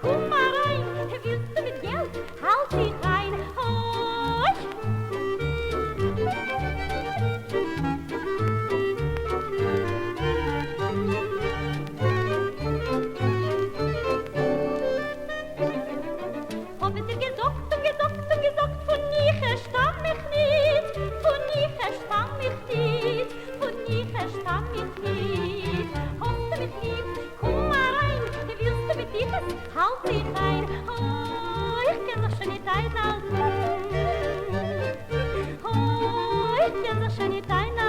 komm mal rein. Willst du mit Geld? Halt dich rein. Hoi! Hab ich dir gezogt, von Niche stamm ich nicht, von Niche stamm ich nicht, von Niche stamm ich nicht. Hast du mich lieb, komm mal rein, willst du mit Niches, halt dich rein. Oh, ich kenn doch schon nicht dein Alten, oh, ich kenn doch schon nicht dein Alten.